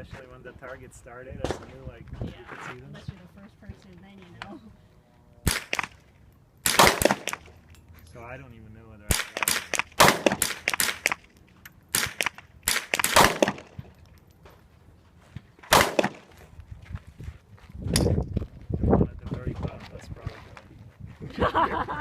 especially when the target started. I knew like you could see them. Unless you're the first person, then you know. So I don't even know whether I got it. The one at the very bottom, that's probably good.